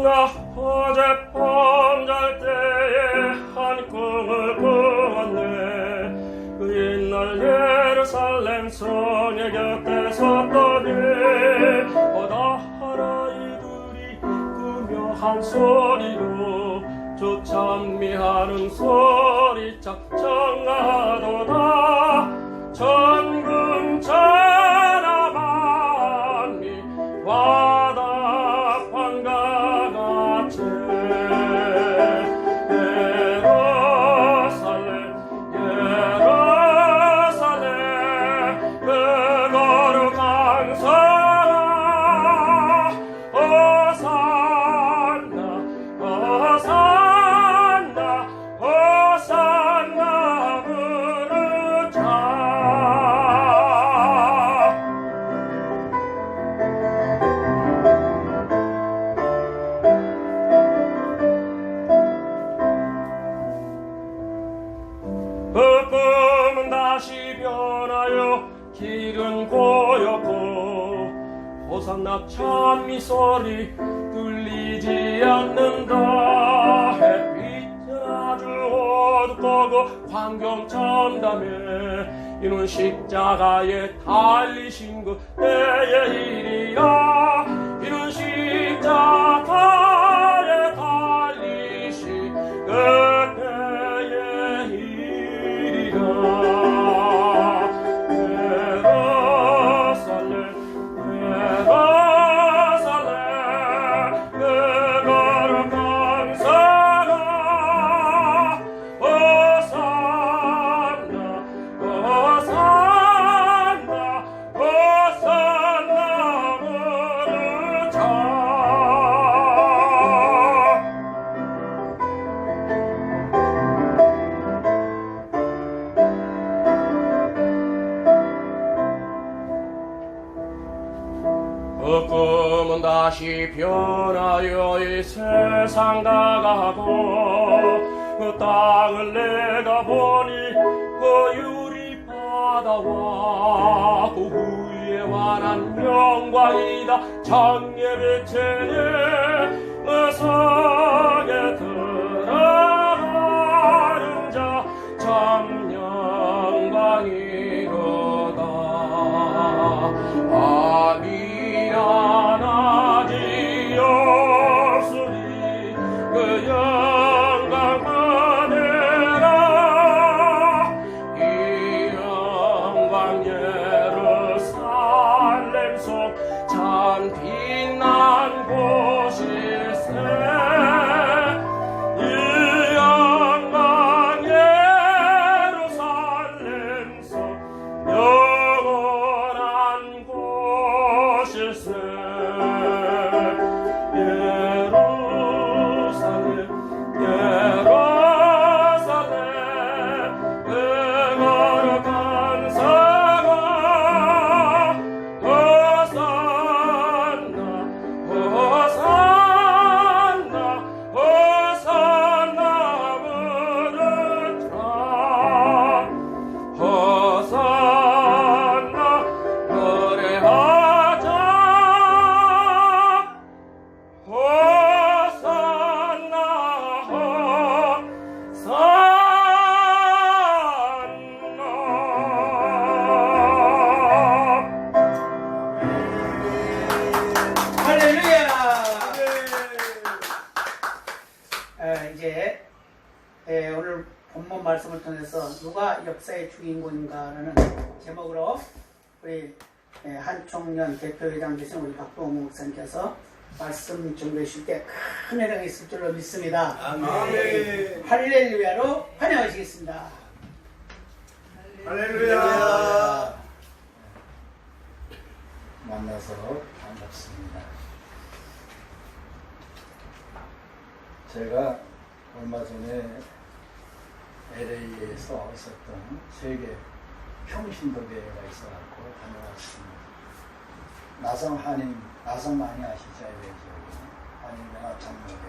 나 어젯밤 잘 때에 한 꿈을 꾸었네. 그 옛날 예루살렘 성의 곁에 섰더니 어다하라이들이 꾸며 한 소리로 저 찬미하는 소리짝 청하도다. 전금 천하만미 와답한 가같이 예루살렘 예루살렘 그 거룩한 성아 호산나 호산나 호산나 부르자. 그 꿈은 다시 변하여 길은 고였고 호산나 찬미 소리 들리지 않는다. 햇빛은 아주 어둡고 광경 참담해. 이는 십자가에 달리신 그때의 일이야. 이는 십자가에 달리신 그때의 일이야. 예루살렘 예루살렘 그 거룩한 성아 호산나 호산나 호산나 부르자. 그 꿈은 다시 변하여 이 세상 다가고 그 땅을 내가 보니 그 유리 바다와 그 후에 환한 영광이다. 창에 비치니 그 성에 들어가는 자 참 영광이로다. 미안하지 없으니 그 영광 받으라. 이 영광 예루살렘 속 참 빛난 곳일세. 이 영광 예루살렘 속 영원한 곳일세. 예루살렘 예루살렘 그 거룩한 성아 호산나 호산나 호산나 부르자. 호산나 노래하자. 호산나 호산나. 할렐루야! 이제 오늘 본문 말씀을 통해서 누가 역사의 주인공인가라는 제목으로 우리 한총련 대표회장 되신 우리 박동우 목사님께서 말씀 준비해 주실 때 큰 은혜가 있을 줄로 믿습니다. 아멘. 할렐루야로 환영하시겠습니다. 할렐루야. 만나서 반갑습니다. 제가 얼마 전에 LA에서 있었던 세계 평신도대회가 있어갖고 다녀왔습니다. 나성 많이 아시죠? LA 지역에 한인연합장로회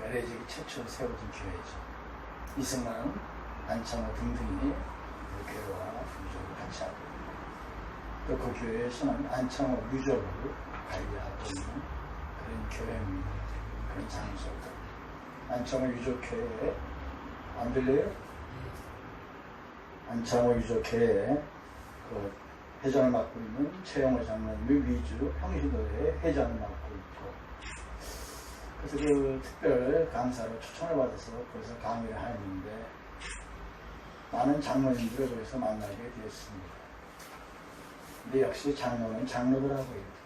LA 지역이 최초로 세워진 교회죠. 이승만, 안창호 등등이 그 교회와 유족을 같이 하고 또 그 교회에서는 안창호 유족을 관리하고 있는 그런 교회입니다. 그런 장소들. 안창호 유족회에 안 들려요? 안창호 유족회에 그 회장을 맡고 있는 최영호 장로님이 위주 형시도회 회장을 맡고 있고, 그래서 그 특별 강사로 초청을 받아서 거기서 강의를 하는데 많은 장로님들을 거기서 만나게 되었습니다. 근데 역시 장로는 장로더라고요.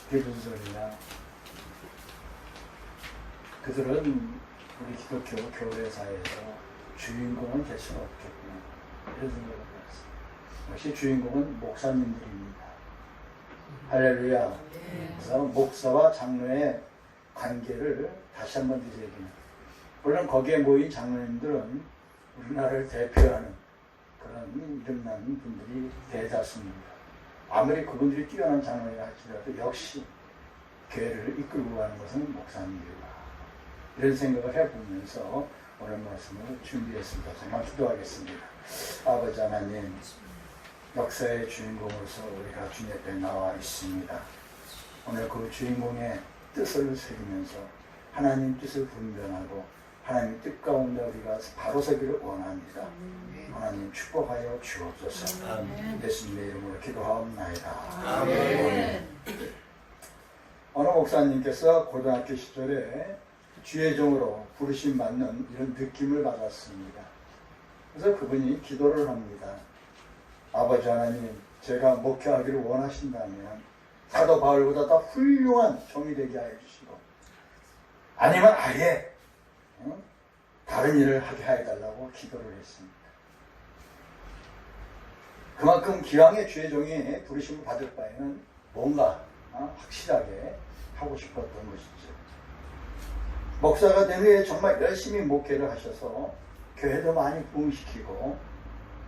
그게 무슨 소리냐. 그들은 우리 기독교 교회사에서 주인공은 될 수는 없겠구나, 이런 생각을 해봤어요. 역시 주인공은 목사님들입니다. 할렐루야. 그래서 목사와 장로의 관계를 다시 한번 드리겠습니다. 물론 거기에 모인 장로님들은 우리나라를 대표하는 그런 이름난 분들이 대다수입니다. 아무리 그분들이 뛰어난 장로이라 할지라도 역시 교회를 이끌고 가는 것은 목사님들이다, 이런 생각을 해보면서 오늘 말씀을 준비했습니다. 정말 기도하겠습니다. 아버지 하나님, 역사의 주인공으로서 우리가 주님 앞에 나와 있습니다. 오늘 그 주인공의 뜻을 새기면서 하나님 뜻을 분별하고 하나님 뜻 가운데 우리가 바로 서기를 원합니다. 하나님 축복하여 주옵소서. 예수님의 이름으로 기도하옵나이다. 아멘. 어느 목사님께서 고등학교 시절에 주의종으로 부르심 받는 이런 느낌을 받았습니다. 그래서 그분이 기도를 합니다. 아버지 하나님, 제가 목회하기를 원하신다면 사도 바울보다 더 훌륭한 종이 되게 하여 주시고, 아니면 아예 다른 일을 하게 해달라고 기도를 했습니다. 그만큼 기왕의 주의 종이 부르심을 받을 바에는 뭔가 확실하게 하고 싶었던 것이죠. 목사가 된 후에 정말 열심히 목회를 하셔서 교회도 많이 부흥시키고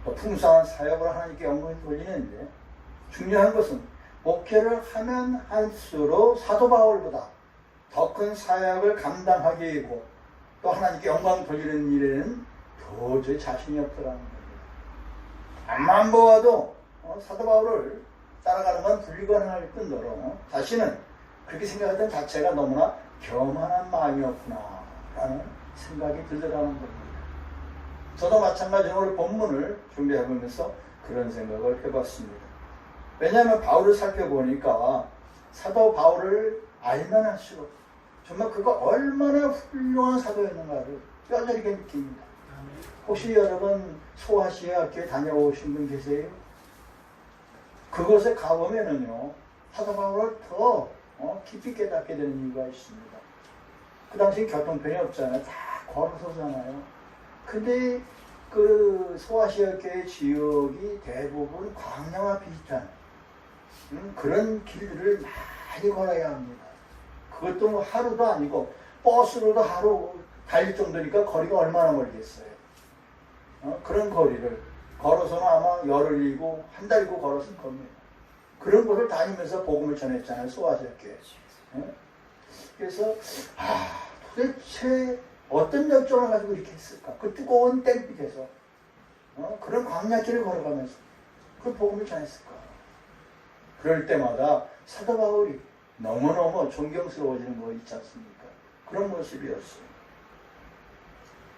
또 풍성한 사역을 하나님께 영광을 돌리는데, 중요한 것은 목회를 하면 할수록 사도 바울보다 더 큰 사역을 감당하게 되고 또 하나님께 영광 돌리는 일에는 도저히 자신이 없더라는 겁니다. 앞만 보아도 사도 바울을 따라가는 건 불가능할 뿐더러 자신은 그렇게 생각하던 자체가 너무나 교만한 마음이었구나 라는 생각이 들더라는 겁니다. 저도 마찬가지로 오늘 본문을 준비해보면서 그런 생각을 해봤습니다. 왜냐하면 바울을 살펴보니까 사도 바울을 알면 할수록 정말 그가 얼마나 훌륭한 사도였는가를 뼈저리게 느낍니다. 혹시 여러분 소아시아 학교에 다녀오신 분 계세요? 그곳에 가보면은요, 사도 바울을 더 깊이 깨닫게 되는 이유가 있습니다. 그 당시 교통편이 없잖아요. 다 걸어서잖아요. 근데 그 소아시아 교회 지역이 대부분 광야와 비슷한 그런 길들을 많이 걸어야 합니다. 그것도 뭐 하루도 아니고 버스로도 하루 달릴 정도니까 거리가 얼마나 멀겠어요. 그런 거리를 걸어서는 아마 열흘 이고 한 달이고 걸었을 겁니다. 그런 곳을 다니면서 복음을 전했잖아요, 소아시아 교회. 그래서 도대체 어떤 열정을 가지고 이렇게 했을까? 그 뜨거운 땡빛에서 그런 광야길을 걸어가면서 그 복음을 전했을까? 그럴 때마다 사도 바울이 너무너무 존경스러워지는 거 있지 않습니까? 그런 모습이었어요.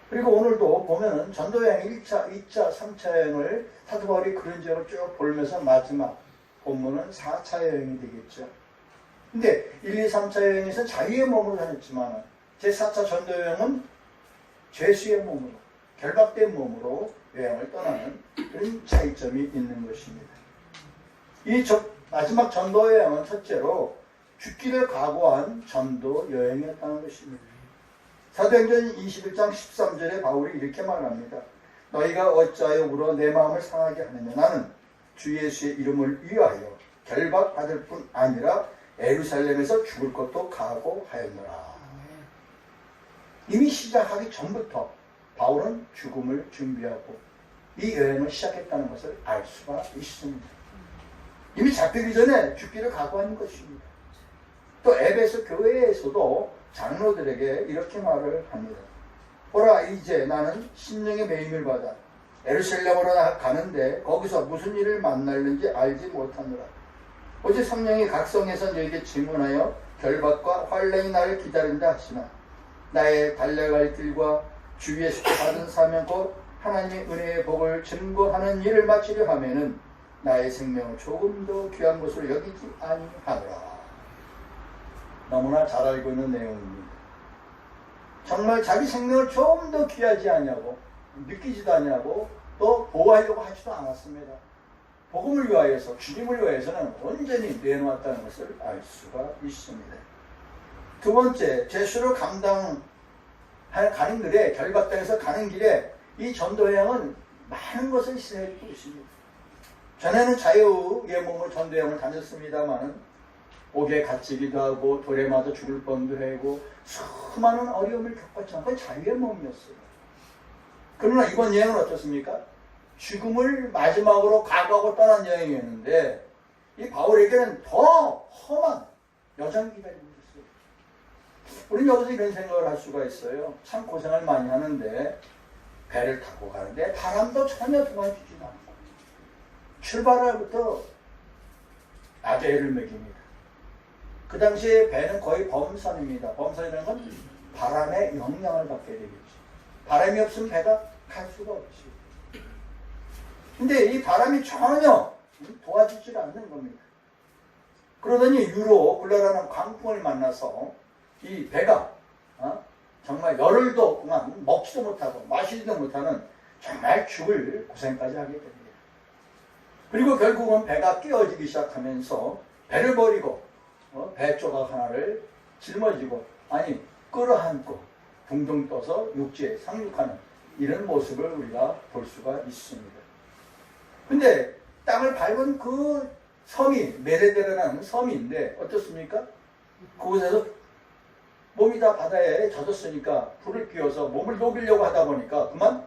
그리고 오늘도 보면은 전도여행 1차, 2차, 3차 여행을 사도 바울이 그런 지역을 쭉 돌면서 마지막 본문은 4차 여행이 되겠죠. 근데 1, 2, 3차 여행에서 자유의 몸으로 다녔지만 제4차 전도여행은 죄수의 몸으로, 결박된 몸으로 여행을 떠나는 그런 차이점이 있는 것입니다. 이 마지막 전도여행은 첫째로 죽기를 각오한 전도여행이었다는 것입니다. 사도행전 21장 13절에 바울이 이렇게 말합니다. 너희가 어찌하여 울어 내 마음을 상하게 하느냐. 나는 주 예수의 이름을 위하여 결박받을 뿐 아니라 예루살렘에서 죽을 것도 각오하였노라. 이미 시작하기 전부터 바울은 죽음을 준비하고 이 여행을 시작했다는 것을 알 수가 있습니다. 이미 잡히기 전에 죽기를 각오하는 것입니다. 또 에베소 교회에서도 장로들에게 이렇게 말을 합니다. 보라, 이제 나는 심령의 매임을 받아 예루살렘으로 가는데 거기서 무슨 일을 만날는지 알지 못하노라. 오직 성령이 각성해서 너에게 증언하여 결박과 환난이 나를 기다린다 하시나 나의 달려갈 길과 주 예수께 받은 사명 곧 하나님의 은혜의 복을 증거하는 일을 마치려 하면은 나의 생명을 조금 더 귀한 것으로 여기지 아니하노라. 너무나 잘 알고 있는 내용입니다. 정말 자기 생명을 좀 더 귀하지 않냐고 느끼지도 않냐고 또 보호하려고 하지도 않았습니다. 복음을 위하여서 주님을 위하여서는 온전히 내놓았다는 것을 알 수가 있습니다. 두 번째, 제수로 가는 길에 결박당에서 가는 길에 이 전도여행은 많은 것을 희생해주고 있습니다. 전에는 자유의 몸으로 전도여행을 다녔습니다만 옥에 갇히기도 하고 돌에 맞아 죽을 뻔도 하고 수많은 어려움을 겪었지만 그건 자유의 몸이었어요. 그러나 이번 여행은 어떻습니까? 죽음을 마지막으로 각오하고 떠난 여행이었는데 이 바울에게는 더 험한 여정이 기다리고 있었어요. 우리는 여기서 이런 생각을 할 수가 있어요. 참 고생을 많이 하는데 배를 타고 가는데 바람도 전혀 도와주지 않고 출발할부터 아주 애를 먹입니다. 그 당시에 배는 거의 범선입니다. 범선이라는 건 바람의 영향을 받게 되겠죠. 바람이 없으면 배가 갈 수가 없죠. 근데 이 바람이 전혀 도와주지 않는 겁니다. 그러더니 유로 굴러라는 광풍을 만나서 이 배가 정말 열흘 동안 먹지도 못하고 마시지도 못하는 정말 죽을 고생까지 하게 됩니다. 그리고 결국은 배가 깨어지기 시작하면서 배를 버리고 배 조각 하나를 짊어지고 끌어안고 둥둥 떠서 육지에 상륙하는 이런 모습을 우리가 볼 수가 있습니다. 근데 땅을 밟은 그 섬이 메레데라는 섬인데 어떻습니까? 그곳에서 몸이 다 바다에 젖었으니까 불을 끼워서 몸을 녹이려고 하다 보니까 그만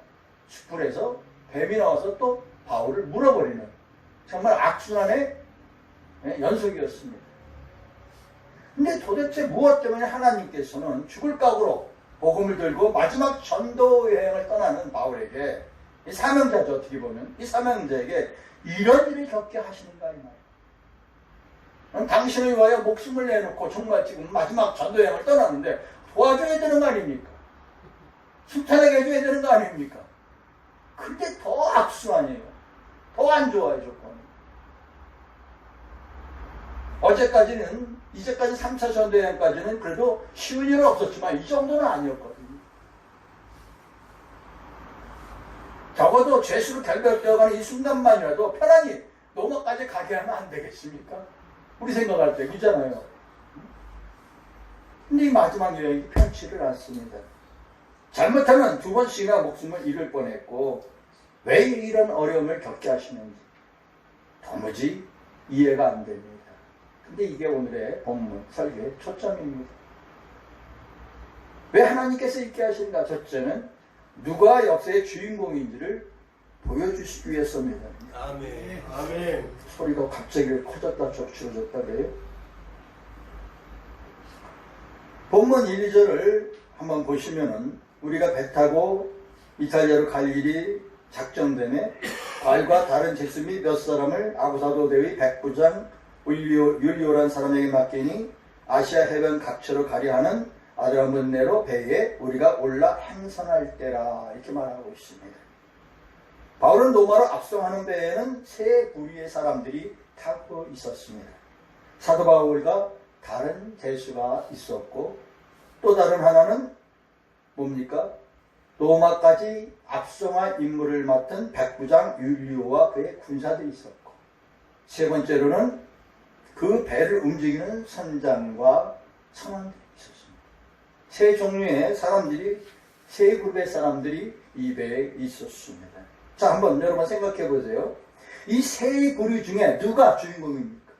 숯불에서 뱀이 나와서 또 바울을 물어버리는 정말 악순환의 연속이었습니다. 근데 도대체 무엇 때문에 하나님께서는 죽을 각오로 복음을 들고 마지막 전도 여행을 떠나는 바울에게 이 사명자죠. 어떻게 보면 이 사명자에게 이런 일을 겪게 하시는가 이 말이에요. 당신을 위하여 목숨을 내놓고 정말 지금 마지막 전도 여행을 떠났는데 도와줘야 되는 거 아닙니까? 순탄하게 해줘야 되는 거 아닙니까? 근데 더 악순환이에요. 더 안 좋아요, 조건이. 이제까지 3차 전도 여행까지는 그래도 쉬운 일은 없었지만 이 정도는 아니었거든요. 적어도 죄수로 결별되어가는 이 순간만이라도 편안히 로마까지 가게 하면 안 되겠습니까? 우리 생각할 때 그잖아요. 근데 이 마지막 여행이 편치를 않습니다. 잘못하면 2번씩이나 목숨을 잃을 뻔했고 왜 이런 어려움을 겪게 하시는지 도무지 이해가 안 됩니다. 근데 이게 오늘의 본문 설교의 초점입니다. 왜 하나님께서 있게 하신가? 첫째는 누가 역사의 주인공인지를 보여주시기 위해서입니다. 아멘. 아멘. 소리가 갑자기 커졌다 적출어졌다 그래요. 본문 1, 2절을 한번 보시면은 우리가 배 타고 이탈리아로 갈 일이 작정되네 발과 다른 제수 및 몇 사람을 아부사도 대의 백부장 율리오란 사람에게 맡기니 아시아 해변 각처로 가려 하는 아드라문네로 배에 우리가 올라 행선할 때라 이렇게 말하고 있습니다. 바울은 로마로 압송하는 배에는 세 부류의 사람들이 타고 있었습니다. 사도 바울과 다른 제수가 있었고 또 다른 하나는 뭡니까? 로마까지 압송할 임무를 맡은 백부장 율리오와 그의 군사들이 있었고 세 번째로는 그 배를 움직이는 선장과 선원들이 있었습니다. 세 종류의 사람들이, 세 그룹의 사람들이 이 배에 있었습니다. 자, 한번 여러분 생각해 보세요. 이 세 부류 중에 누가 주인공입니까?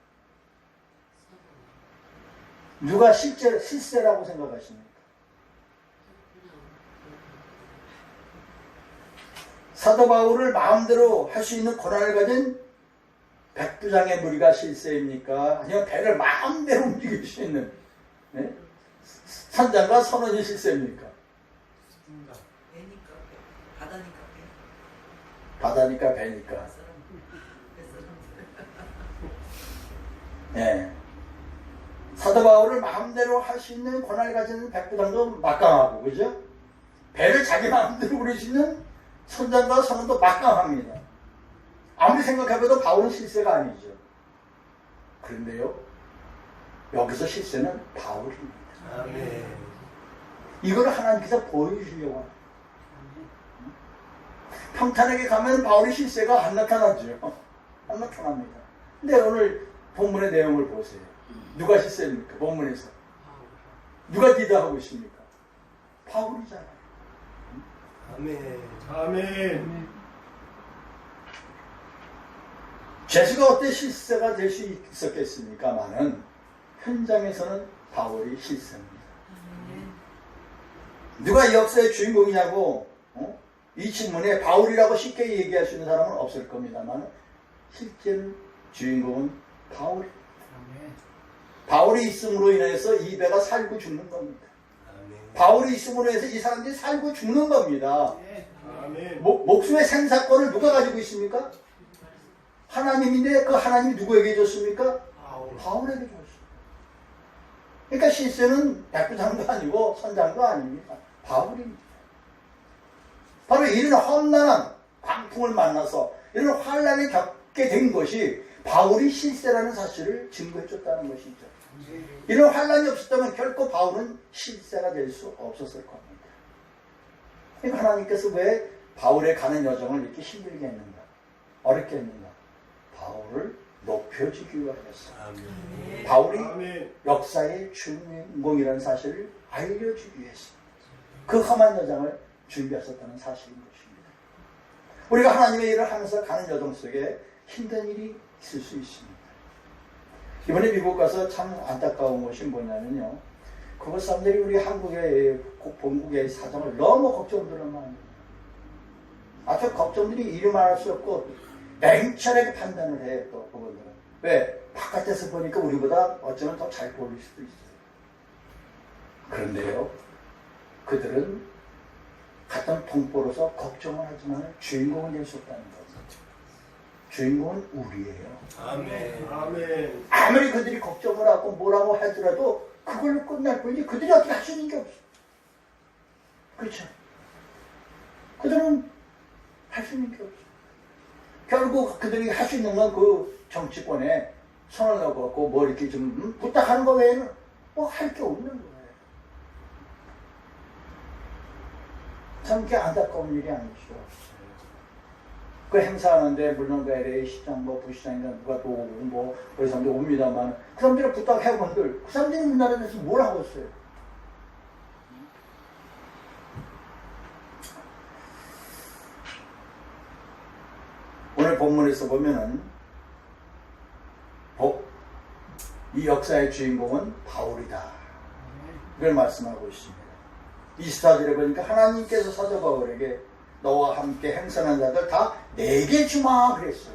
누가 실세라고 생각하십니까? 사도 바울을 마음대로 할 수 있는 권한을 가진 백부장의 무리가 실세입니까? 아니면 배를 마음대로 움직일 수 있는 선장과 선원이 실세입니까? 배니까 바다니까 바다니까 배니까. 사도 바울을 마음대로 할 수 있는 권한을 가진 백부장도 막강하고, 그죠? 배를 자기 마음대로 부릴 수 있는 선장과 성원도 막강합니다. 아무리 생각해봐도 바울은 실세가 아니죠. 그런데요, 여기서 실세는 바울입니다. 아멘. 이걸 하나님께서 보여주려고 합니다. 평탄하게 가면 바울의 실세가 안 나타나죠. 안 나타납니다. 근데 오늘 본문의 내용을 보세요. 누가 실세입니까? 본문에서. 누가 기도하고 있습니까? 바울이잖아요. 아멘. 아멘. 죄수가 어때 실세가 될 수 있었겠습니까마는 현장에서는 바울이 실세입니다. 누가 이 역사의 주인공이냐고 이 질문에 바울이라고 쉽게 얘기할 수 있는 사람은 없을 겁니다만 실제는 주인공은 바울입니다. 바울이 있음으로 인해서 이 배가 살고 죽는 겁니다. 바울이 있음으로 해서 이 사람들이 살고 죽는 겁니다. 아멘. 목숨의 생사권을 누가 가지고 있습니까? 하나님인데 그 하나님이 누구에게 줬습니까? 바울에게 줬어요. 그러니까 실세는 백부장도 아니고 선장도 아닙니다. 바울입니다. 바로 이런 험난한 광풍을 만나서 이런 환란을 겪게 된 것이 바울이 실세라는 사실을 증거해 줬다는 것이죠. 이런 환란이 없었다면 결코 바울은 실세가 될 수 없었을 겁니다. 그러니까 하나님께서 왜 바울의 가는 여정을 이렇게 힘들게 했는가? 어렵게 했는가? 바울을 높여주기 위하였어요. 바울이 역사의 주인공이라는 사실을 알려주기 위해서 그 험한 여정을 준비하셨다는 사실인 것입니다. 우리가 하나님의 일을 하면서 가는 여정 속에 힘든 일이 있을 수 있습니다. 이번에 미국 가서 참 안타까운 것이 뭐냐면요, 그것 사람들이 우리 한국의 본국의 사정을 너무 걱정들을 많이 해요. 아주 걱정들이 이루 말할 수 없고 냉철하게 판단을 해요. 또 그분들은 왜? 바깥에서 보니까 우리보다 어쩌면 더 잘 보일 수도 있어요. 그런데요, 그들은 같은 동포로서 걱정을 하지만 주인공은 될 수 없다는 거죠. 주인공은 우리예요. 아멘. 아멘. 아무리 그들이 걱정을 하고 뭐라고 하더라도 그걸로 끝날 뿐이지 그들이 어떻게 할 수 있는 게 없어. 그렇죠? 그들은 할 수 있는 게 없어. 결국 그들이 할 수 있는 건 그 정치권에 손을 넣고 뭐 이렇게 좀 부탁하는 거 외에는 뭐 할 게 없는 거예요. 참 그게 안타까운 일이 아니죠. 그 행사하는데 물론 그 LA 시장 뭐 부시장이나 누가 또 오고 뭐 그런 사람들이 옵니다만 그 사람들이 부탁해본들 그 사람들이 우리나라에서 뭘 하고 있어요? 오늘 본문에서 보면은 이 역사의 주인공은 바울이다. 이걸 말씀하고 있습니다. 24절에 보니까 하나님께서 사도 바울에게 너와 함께 행선한 자들 다 내게 주마 그랬어요.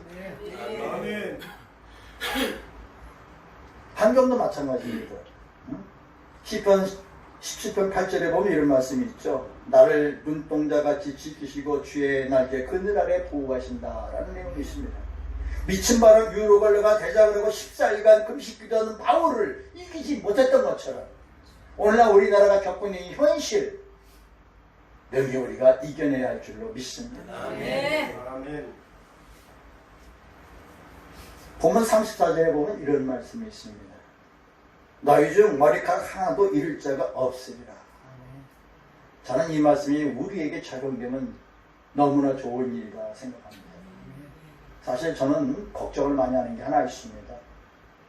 아멘. 환경도 마찬가지입니다. 시편 17편 8절에 보면 이런 말씀이 있죠. 나를 눈동자같이 지키시고 주의 날개 그늘 아래 보호하신다라는 내용이 있습니다. 미친 바람 유로갈레가 대장을 하고 14일간 금식기도하는 바울을 이기지 못했던 것처럼 오늘날 우리나라가 겪고 있는 이 현실 여기 우리가 이겨내야 할 줄로 믿습니다. 아멘. 아멘. 본문 34절에 보면 이런 말씀이 있습니다. 너희 중 머리카락 하나도 잃을 자가 없으리라. 저는 이 말씀이 우리에게 적용되면 너무나 좋은 일이라 생각합니다. 사실 저는 걱정을 많이 하는 게 하나 있습니다.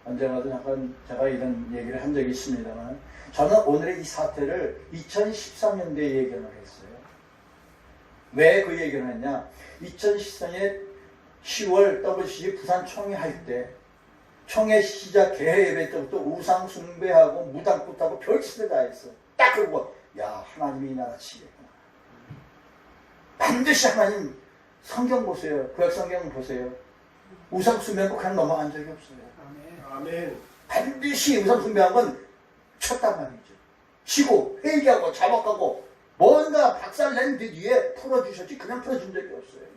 언젠가도 잠깐 제가 이런 얘기를 한 적이 있습니다만 저는 오늘의 이 사태를 2013년도에 예견을 했어요. 왜 그 예견을 했냐? 2014년 10월 WCG 부산 총회 할 때 총회 시작 개회 예배 때부터 우상 숭배하고 무당꽃하고 별짓을 다 했어. 딱 그러고 야 하나님이 이 나라 치겠구나. 반드시 하나님 성경 보세요. 구약 성경 보세요. 우상 숭배한 거 그냥 넘어간 적이 없어요. 아멘. 반드시 우상 숭배한 건 쳤단 말이죠. 치고 회개하고 자복하고 뭔가 박살낸 뒤에 풀어주셨지 그냥 풀어준 적이 없어요.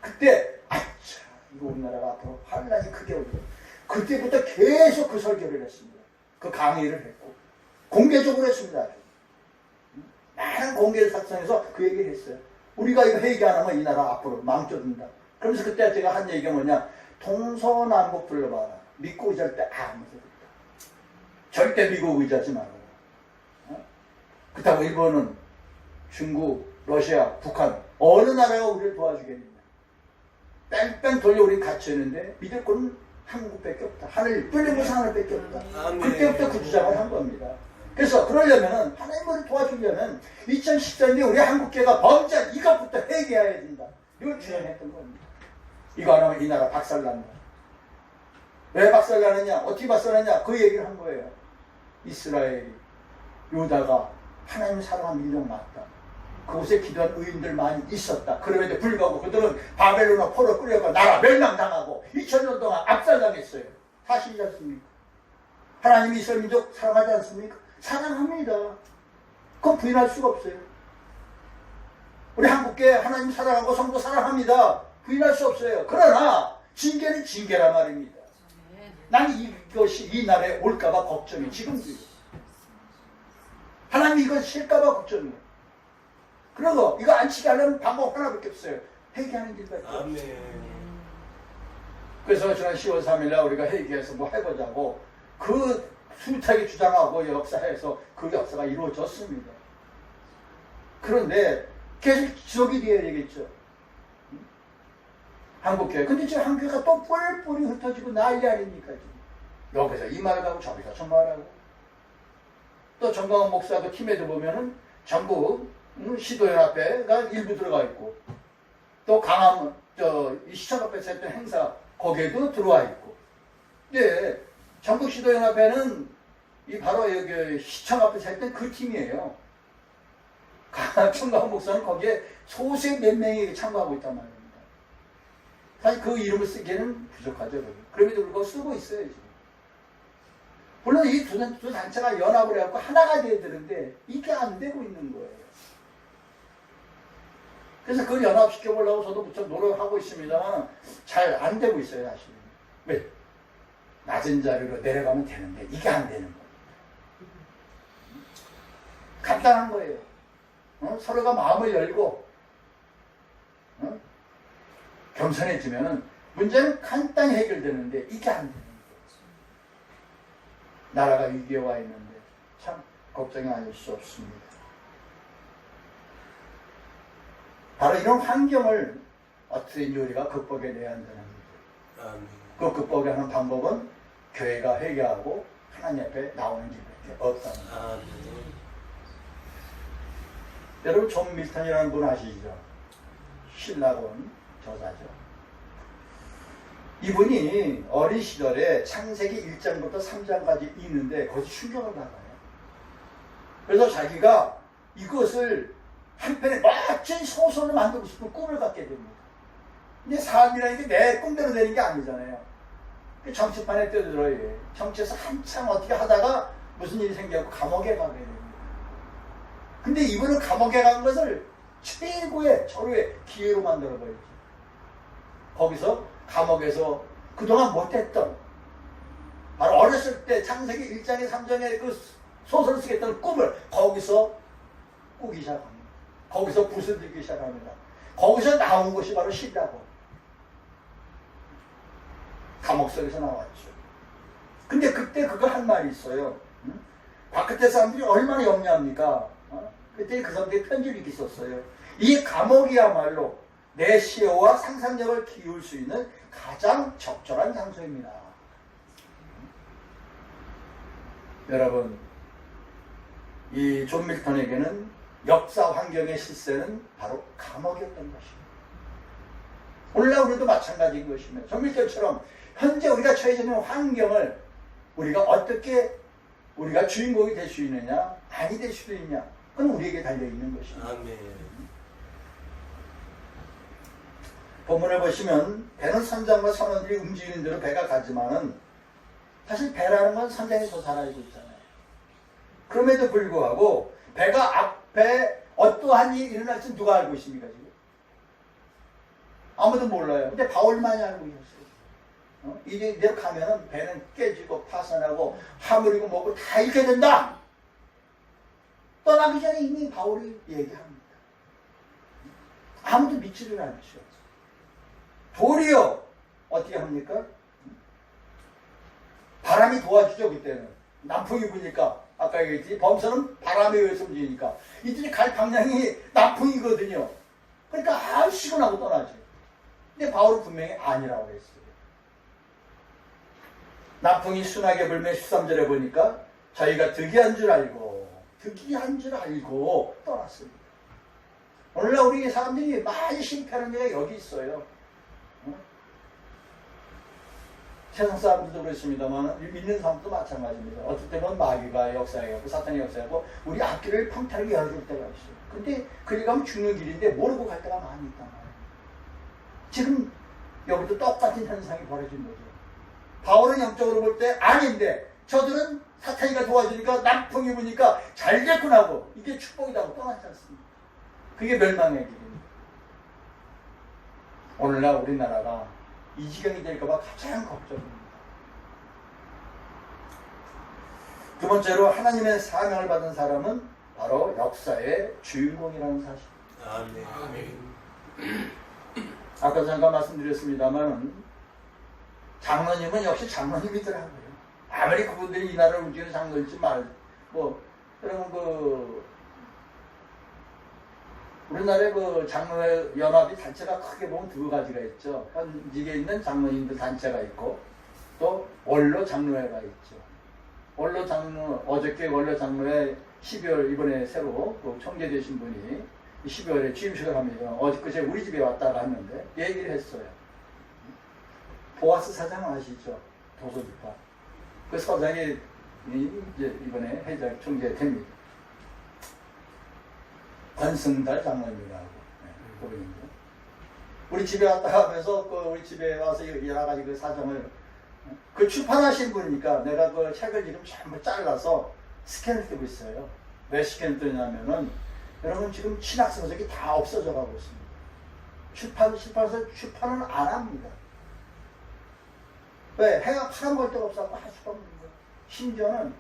그때 아차 이거 우리나라가 앞으로 환란이 크게 오고 그때부터 계속 그 설교를 했습니다. 그 강의를 했고 공개적으로 했습니다. 아주. 많은 공개를 작성해서 그 얘기를 했어요. 우리가 이거 회개 안 하면 이 나라 앞으로 망쳐든다. 그러면서 그때 제가 한 얘기가 뭐냐, 동서남북 둘러봐라. 믿고 의지할 때 아무 소리 없다. 절대 미국 의지하지 말아라. 그렇다고 일본은, 중국, 러시아, 북한 어느 나라가 우리를 도와주겠느냐. 뺑뺑 돌려 우리 갇혀있는데 믿을 건 한국밖에 없다. 하늘 뚫리면서 하늘밖에 없다. 아멘. 그때부터 그 주장을 한 겁니다. 그래서 그러려면 하나님 우리를 도와주려면 2014년에 우리 한국교회가 범죄 이것부터 회개해야 된다. 이걸 주장했던 겁니다. 이거 안 하면 이 나라 박살난다. 왜 박살나느냐? 어떻게 박살나느냐? 그 얘기를 한 거예요. 이스라엘이, 유다가 하나님을 사랑하는 민족 맞다. 그곳에 기도한 의인들 많이 있었다. 그럼에도 불구하고 그들은 바벨론과 포로 끌려가 나라 멸망당하고 2000년 동안 압살당했어요. 사실이지 않습니까? 하나님이 이스라엘 민족 사랑하지 않습니까? 사랑합니다. 그건 부인할 수가 없어요. 우리 한국교회 하나님 사랑하고 성도 사랑합니다. 부인할 수 없어요. 그러나 징계는 징계란 말입니다. 난 이것이 이 나라에 올까봐 걱정이 지금도. 하나님이 이걸 실까봐 걱정이에요. 그리고 이거 안 치게 하려면 방법 하나밖에 없어요. 회개하는 길밖에 없어요. 아멘. 그래서 지난 10월 3일날 우리가 회개해서 뭐 해보자고 그 숱하게 주장하고 역사해서 그 역사가 이루어졌습니다. 그런데 계속 지속이 돼야 되겠죠. 한국교회. 근데 지금 한국교회가 또 뿔뿔이 흩어지고 난리 아닙니까 지금. 여기서 이 말을 하고 저기서 저 말하고. 또 정광훈 목사도 팀에도 보면은 전국 시도연합회가 일부 들어가 있고, 또 강암 이 시청 앞에서 했던 행사 거기에도 들어와 있고. 네, 전국 시도연합회는 이 바로 여기 시청 앞에서 했던 그 팀이에요. 정광훈 목사는 거기에 소수의 몇 명이 참가하고 있단 말입니다. 사실 그 이름을 쓰기에는 부족하죠. 그럼에도 불구하고 쓰고 있어요 지금. 물론 이 두 단체가 연합을 해갖고 하나가 돼야 되는데 이게 안 되고 있는 거예요. 그래서 그걸 연합시켜보려고 저도 무척 노력하고 있습니다만 잘 안 되고 있어요 사실. 왜? 낮은 자리로 내려가면 되는데 이게 안 되는 거예요. 간단한 거예요. 서로가 마음을 열고 겸손해지면 문제는 간단히 해결되는데 이게 안 되는 거예요. 나라가 위기에 와 있는데 참 걱정이 아닐 수 없습니다. 바로 이런 환경을 어떻게든지 우리가 극복해내야 한다는 거죠. 아멘. 그 극복하는 방법은 교회가 회개하고 하나님 앞에 나오는 길밖에 없다는 거예요. 아멘. 여러분 존 밀턴이라는 분 아시죠? 신라곤 저자죠. 이분이 어린 시절에 창세기 1장부터 3장까지 있는데 거기서 충격을 받아요. 그래서 자기가 이것을 한편의 멋진 소설을 만들고 싶은 꿈을 갖게 됩니다. 근데 삶이라는 게 내 꿈대로 되는 게 아니잖아요. 정치판에 뛰어들어요. 정치에서 한참 어떻게 하다가 무슨 일이 생겨서 감옥에 가게 됩니다. 근데 이분은 감옥에 간 것을 최고의 절호의 기회로 만들어버리죠. 거기서 감옥에서 그동안 못했던 바로 어렸을 때 창세기 1장에 3장에 그 소설을 쓰겠다는 꿈을 거기서 꾸기 시작합니다. 거기서 붓을 들기 시작합니다. 거기서 나온 것이 바로 시라곤. 감옥 속에서 나왔죠. 근데 그때 그거 한 말이 있어요. 바깥에 사람들이 얼마나 영리합니까? 그때 그 사람들이 편지를 이렇게 썼어요. 이 감옥이야말로 내 시효와 상상력을 키울 수 있는 가장 적절한 장소입니다. 여러분, 이 존 밀턴에게는 역사 환경의 실세는 바로 감옥이었던 것입니다. 오늘날 우리도 마찬가지인 것입니다. 존 밀턴처럼 현재 우리가 처해져 있는 환경을 우리가 어떻게 우리가 주인공이 될 수 있느냐, 아니 될 수도 있냐, 그건 우리에게 달려있는 것입니다. 아멘. 본문을 보시면 배는 선장과 선원들이 움직이는 대로 배가 가지만은 사실 배라는 건 선장이 더 잘 알고 있잖아요. 그럼에도 불구하고 배가 앞에 어떠한 일이 일어날지 누가 알고 있습니까 지금? 아무도 몰라요. 근데 바울만이 알고 있었어요. 이대로 가면은 배는 깨지고 파산하고 하물이고 뭐고 다 잃게 된다. 떠나기 전에 이미 바울이 얘기합니다. 아무도 믿지를 않죠. 도리어 어떻게 합니까? 바람이 도와주죠. 그때는 남풍이 부니까 아까 얘기했지 범선은 바람에 의해서 움직이니까 이들이 갈 방향이 남풍이거든요. 그러니까 시원하고 떠나죠. 근데 바울은 분명히 아니라고 했어요. 남풍이 순하게 불면 13절에 보니까 저희가 득이한 줄 알고 떠났습니다. 오늘날 우리 사람들이 많이 실패하는 데가 여기 있어요. 세상 사람들도 그렇습니다만 믿는 사람도 마찬가지입니다. 어떨 때는 마귀가 역사하고 사탄이 역사하고 우리 앞길을 평탄하게 열어줄 때가 있어요. 근데 그리 가면 죽는 길인데 모르고 갈 때가 많이 있단 말이에요. 지금 여기도 똑같은 현상이 벌어진 거죠. 바울은 영적으로 볼 때 아닌데 저들은 사탄이가 도와주니까 남풍이 부니까 잘 됐구나 하고 이게 축복이라고 떠나지 않습니다. 그게 멸망의 길입니다. 오늘날 우리나라가 이 지경이 될까봐 가장 걱정입니다. 두 번째로 하나님의 사명을 받은 사람은 바로 역사의 주인공이라는 사실. 아멘. 아까 잠깐 말씀드렸습니다만 장로님은 역시 장로님이더라고요. 아무리 그분들이 이 나라를 움직이는 장로일지 그러면 우리나라의 장로회 연합이 단체가 크게 보면 두 가지가 있죠. 현직에 있는 장로님들 단체가 있고 또 원로 장로회가 있죠. 어저께 원로 장로회 12월 이번에 새로 총재되신 분이 12월에 취임식을 합니다. 그제 우리 집에 왔다가 했는데 얘기를 했어요. 보아스 사장 아시죠? 도서주파. 그 사장이 이제 이번에 회장 총재 됩니다. 권승달 장로님이라고 그분인데 우리 집에 왔다 하면서 우리 집에 와서 여러 가지 그 사정을 출판하신 분이니까 내가 그 책을 지금 전부 잘라서 스캔을 뜨고 있어요. 왜 스캔을 뜨냐면은 여러분 지금 신학서적이 다 없어져 가고 있습니다. 출판은 안 합니다. 왜? 해외 팔아먹을 데가 없어서 할 수가 없는 거예요. 심지어는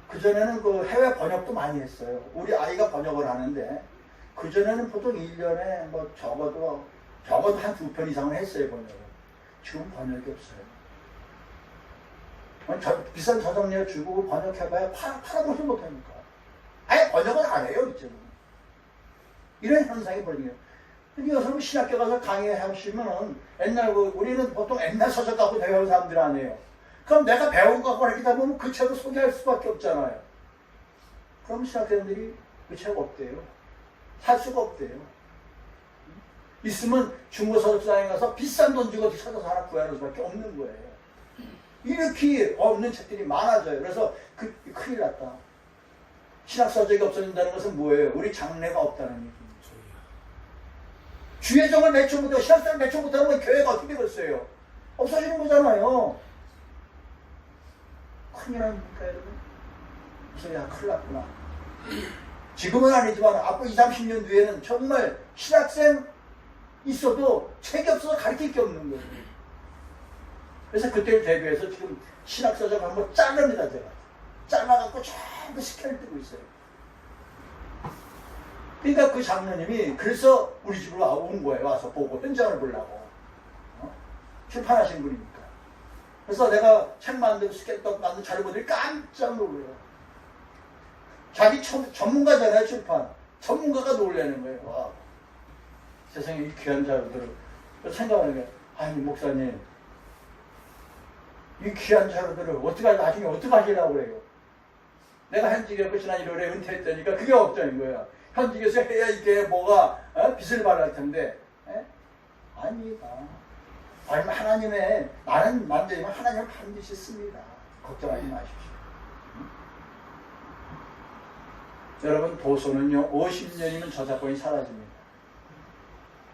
그전에는 그 해외 번역도 많이 했어요. 우리 아이가 번역을 하는데 그전에는 보통 1년에 적어도 한 2편 이상은 했어요, 번역을. 지금 번역이 없어요. 비싼 저작료 주고 번역해봐야 팔아보지 못하니까. 아예 번역은 안 해요, 이제는. 이런 현상이 벌어져요. 근데 여러분 신학교 가서 강의하시면은 우리는 보통 옛날 서적 갖고 배운 사람들 아니에요. 그럼 내가 배운 거 갖고 이렇게 보면 그 책을 소개할 수밖에 없잖아요. 그럼 신학생들이 그 책 없대요. 살 수가 없대요. 있으면 중고서적시장에 가서 비싼 돈 주고 찾아서 하나 구하는 수밖에 없는 거예요. 이렇게 없는 책들이 많아져요. 그래서 큰일 났다. 신학서적이 없어진다는 것은 뭐예요? 우리 장래가 없다는 얘기입니다. 주의정을 매출 못하고 신학생을 매출 못하면 교회가 어떻게 되겠어요? 없어지는 거잖아요. 큰일 아닙니까 여러분? 그래서 큰일 났구나. 지금은 아니지만 앞으로 20, 30년 뒤에는 정말 신학생 있어도 책이 없어서 가르칠 게 없는 거예요. 그래서 그때를 대비해서 지금 신학서적 한번 자릅니다. 제가 잘라갖고 전부 스캔을 뜨고 있어요. 그러니까 그 장로님이 그래서 우리 집으로 온 거예요. 와서 보고 현장을 보려고. 출판하신 분이니까. 그래서 내가 책 만들고 스캔떡 만든 자료 보더니 깜짝 놀래요. 자기 전문가잖아요, 출판. 전문가가 놀라는 거예요. 와, 세상에 이 귀한 자료들을. 그래서 생각하는 게, 아니, 목사님, 이 귀한 자료들을 나중에 어떻게 하시려고 그래요? 내가 현직에서 지난 1월에 은퇴했다니까 그게 걱정인 거야. 현직에서 해야 이게 뭐가 빛을 발할 텐데. 아니다. 아니면 하나님의 나는 만들면 하나님은 반드시 씁니다. 걱정하지 마십시오. 여러분 도서는요 50년이면 저작권이 사라집니다.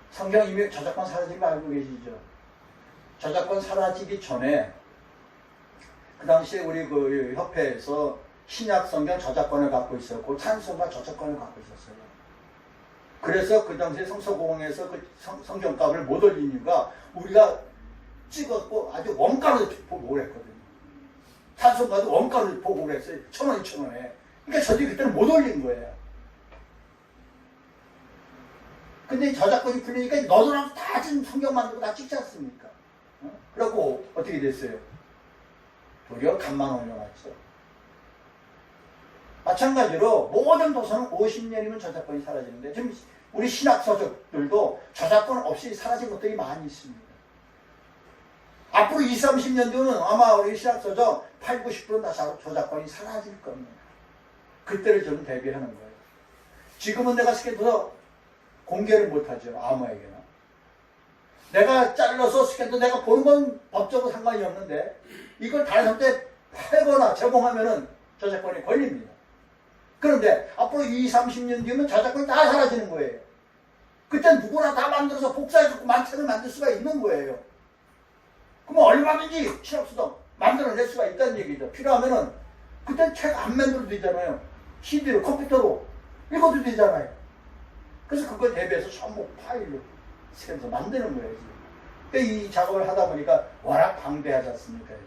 성경 이미 저작권 사라진 거 알고 계시죠? 저작권 사라지기 전에 그 당시에 우리 그 협회에서 신약 성경 저작권을 갖고 있었고 찬송가 저작권을 갖고 있었어요. 그래서 그 당시에 성서공회에서 그 성경값을 못 올린 이유가 우리가 찍었고 아주 원가로 보고를 했거든요. 찬송가도 원가로 보고를 했어요. 1,000원, 2,000원에. 그러니까 저들이 그때는 못 올린 거예요. 근데 저작권이 풀리니까 너도 나도 다 지금 성경 만들고 다 찍지 않습니까? 그래갖고 어떻게 됐어요? 도리어 간만 올려놨죠. 마찬가지로 모든 도서는 50년이면 저작권이 사라지는데 지금 우리 신학 서적들도 저작권 없이 사라진 것들이 많이 있습니다. 앞으로 20, 30년 뒤는 아마 우리 신학 서적 8, 90%는 다 저작권이 사라질 겁니다. 그때를 저는 대비하는 거예요. 지금은 내가 스캔도 공개를 못하죠. 아무에게나. 내가 잘라서 스캔도 내가 보는 건 법적으로 상관이 없는데 이걸 다른 사람한테 팔거나 제공하면은 저작권이 걸립니다. 그런데 앞으로 20, 30년 뒤면 저작권이 다 사라지는 거예요. 그땐 누구나 다 만들어서 복사해갖고 만책을 만들 수가 있는 거예요. 그럼 얼마든지 신학서적 만들어낼 수가 있다는 얘기죠. 필요하면은 그땐 책 안 만들어도 되잖아요. CD로 컴퓨터로 읽어도 되잖아요. 그래서 그걸 대비해서 전부 파일로 스캔해서 만드는 거예요. 지금. 그러니까 이 작업을 하다 보니까 워낙 방대하지 않습니까? 이게.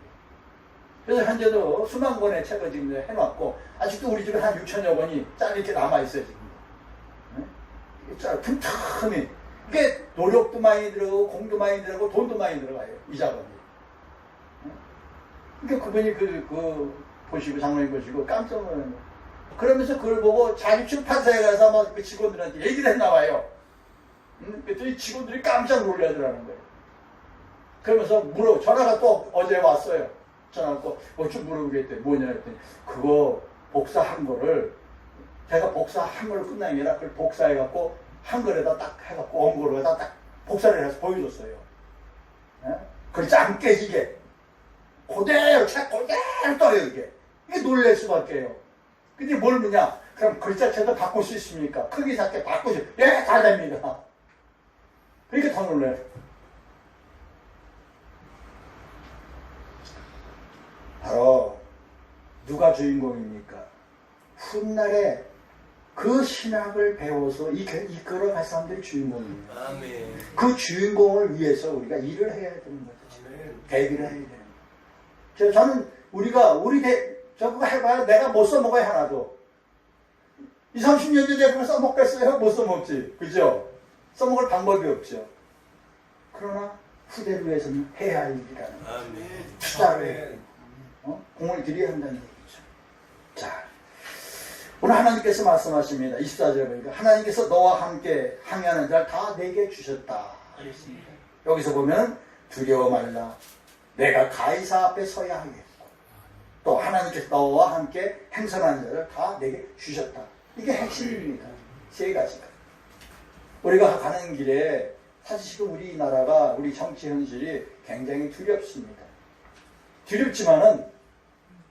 그래서 현재도 수만 권의 책을 지금 해놨고 아직도 우리 집에 한 6천여 권이 이렇게 남아있어요. 지금. 틈틈이. 이게 노력도 많이 들어가고 공도 많이 들어가고 돈도 많이 들어가요. 이 작업이. 그러니까 그분이 보시고 장로님 보시고 깜짝 놀라는 거예요. 그러면서 그걸 보고 자기 출판사에 가서 막 그 직원들한테 얘기를 했나 봐요. 그랬더니 직원들이 깜짝 놀라더라는 거예요. 그러면서 전화가 또 어제 왔어요. 전화가 또 뭐 좀 물어보겠대. 뭐냐 했더니 그거 복사한 거를 제가 복사한 걸 끝난 게 아니라 그걸 복사해갖고 한글에다 딱 해갖고 원고로에다 딱 복사를 해서 보여줬어요. 글자 안 깨지게 그대로 책 그대로 떠요 이게. 이게 놀랄 수밖에요. 근데 뭘 보냐? 그럼 글자체도 바꿀 수 있습니까? 크기 작게 바꾸죠. 예, 다 됩니다. 그러니까 더 놀라요. 바로 누가 주인공입니까? 훗날에 그 신학을 배워서 이끌어갈 사람들이 주인공입니다. 아멘. 그 주인공을 위해서 우리가 일을 해야 되는 거죠. 아멘. 대비를 해야 되는 거죠. 저는 저거 해봐야 내가 못 써먹어야 하나도. 20, 30년 전에 그걸 써먹겠어요? 못 써먹지. 그죠? 써먹을 방법이 없죠. 그러나 후대를 위해서는 해야 할 일이라는 거죠. 아멘. 투자를 공을 들여야 한다는 얘기죠. 자, 오늘 하나님께서 말씀하십니다. 24절에 보니까 하나님께서 너와 함께 항해하는 자를 다 내게 주셨다. 그랬습니다. 여기서 보면 두려워 말라. 내가 가이사 앞에 서야 하겠고 또 하나님께서 너와 함께 행선하는 자를 다 내게 주셨다. 이게 핵심입니다. 세 가지가. 우리가 가는 길에 사실 지금 우리나라가 우리 정치 현실이 굉장히 두렵습니다. 두렵지만은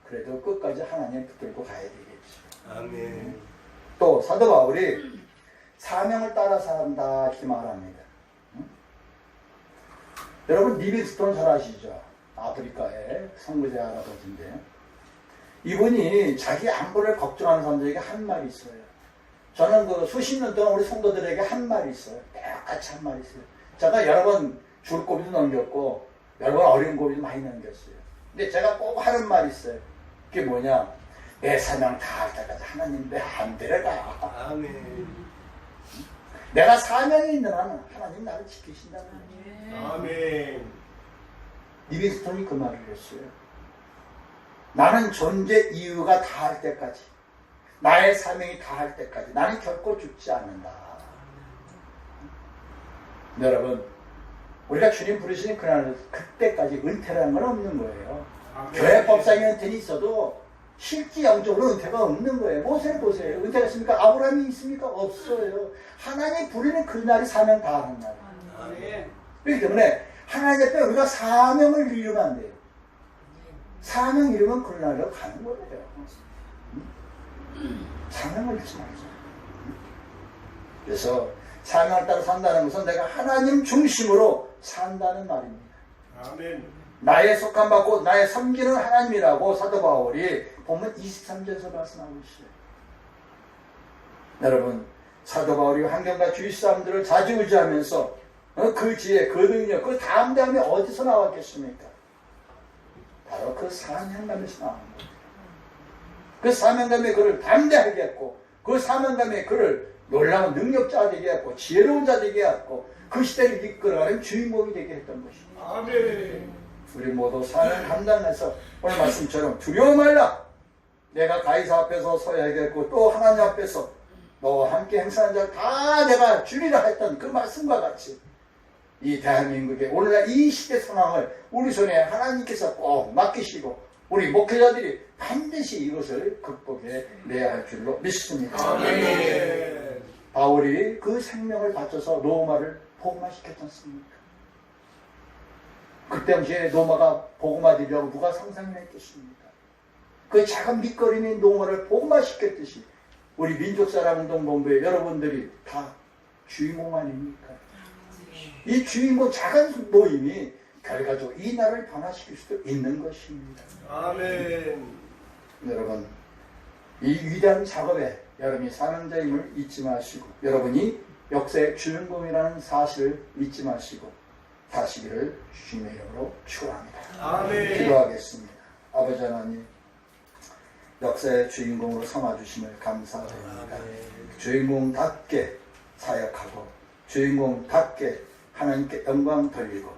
그래도 끝까지 하나님 붙들고 가야 되겠죠. 아멘. 또 사도 바울이 사명을 따라 산다 이렇게 말합니다. 여러분 리빙스톤 잘 아시죠? 아프리카의 선구자 할아버지인데 이분이 자기 안보를 걱정하는 사람들에게 한 말이 있어요. 저는 그 수십 년 동안 우리 성도들에게 한 말이 있어요. 똑같이 한 말이 있어요. 제가 여러 번 줄 고비도 넘겼고 여러 번 어려운 고비도 많이 넘겼어요. 근데 제가 꼭 하는 말이 있어요. 그게 뭐냐? 내 사명 다 할 때까지 하나님 내 안 데려가. 아멘. 내가 사명이 있는 한은 하나님 나를 지키신다는 거예요. 아멘. 리빙스톤이 그 말을 했어요. 나는 존재 이유가 다할 때까지, 나의 사명이 다할 때까지 나는 결코 죽지 않는다. 여러분, 우리가 주님 부르시는 그때까지 은퇴라는 건 없는 거예요. 교회 법상의 은퇴는 있어도 실제 영적으로 은퇴가 없는 거예요. 모세를 보세요. 은퇴가 있습니까? 아브라함이 있습니까? 없어요. 하나님이 부르는 그날이 사명 다하는 날. 아멘. 그렇기 때문에 하나님 앞에 우리가 사명을 이루면 안 돼요. 사명 이루면 그날로 가는 거예요. 사명을 잃지 말자. 그래서 사명을 따라 산다는 것은 내가 하나님 중심으로 산다는 말입니다. 아멘. 나의 속한 받고 나의 섬기는 하나님이라고 사도 바울이 보면 23절에서 말씀하고 있어요. 여러분, 사도 바울이 환경과 주위 사람들을 자지우지하면서 그 지혜, 그 능력, 그 다음에 어디서 나왔겠습니까? 바로 그 사명감에서 나온 거예요. 그 사명감에 그를 담대하게 했고, 그 사명감에 그를 놀라운 능력자가 되게 했고, 지혜로운 자 되게 했고, 그 시대를 이끌어가는 주인공이 되게 했던 것입니다. 아멘. 우리 모두 사명 감당해서 오늘 말씀처럼 두려워 말라. 내가 가이사 앞에서 서야겠고 또 하나님 앞에서 너와 함께 행사한 자 다 내가 주리라 했던 그 말씀과 같이 이 대한민국의 오늘날 이 시대 상황을 우리 손에 하나님께서 꼭 맡기시고 우리 목회자들이 반드시 이것을 극복해 내야 할 줄로 믿습니다. 아멘. 바울이 그 생명을 바쳐서 로마를 복음화시켰지 않습니까? 그 당시에 로마가 복음화되려고 누가 상상했겠습니까? 그 작은 밑거림인 로마를 복음화시켰듯이 우리 민족사랑운동본부의 여러분들이 다 주인공 아닙니까? 이 주인공 작은 모임이 결과적으로 이 나라를 변화시킬 수도 있는 것입니다. 아멘. 여러분, 이 위대한 작업에 여러분이 사명자임을 잊지 마시고 여러분이 역사의 주인공이라는 사실을 잊지 마시고 사시기를 주님의 이름으로 축원합니다. 아멘. 기도하겠습니다. 아버지 하나님, 역사의 주인공으로 삼아주심을 감사드립니다. 주인공답게 사역하고 주인공답게 하나님께 영광 돌리고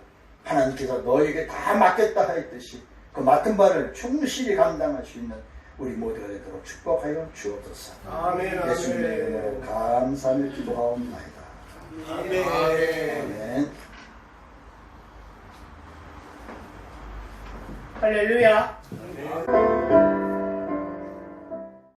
하나님께서 너에게 다 맡겼다 하였듯이 그 맡은 바를 충실히 감당할 수 있는 우리 모두가 되도록 축복하여 주옵소서. 아멘. 예수님의 이름으로 감사를 기도하옵나이다. 아멘. 아멘. 할렐루야.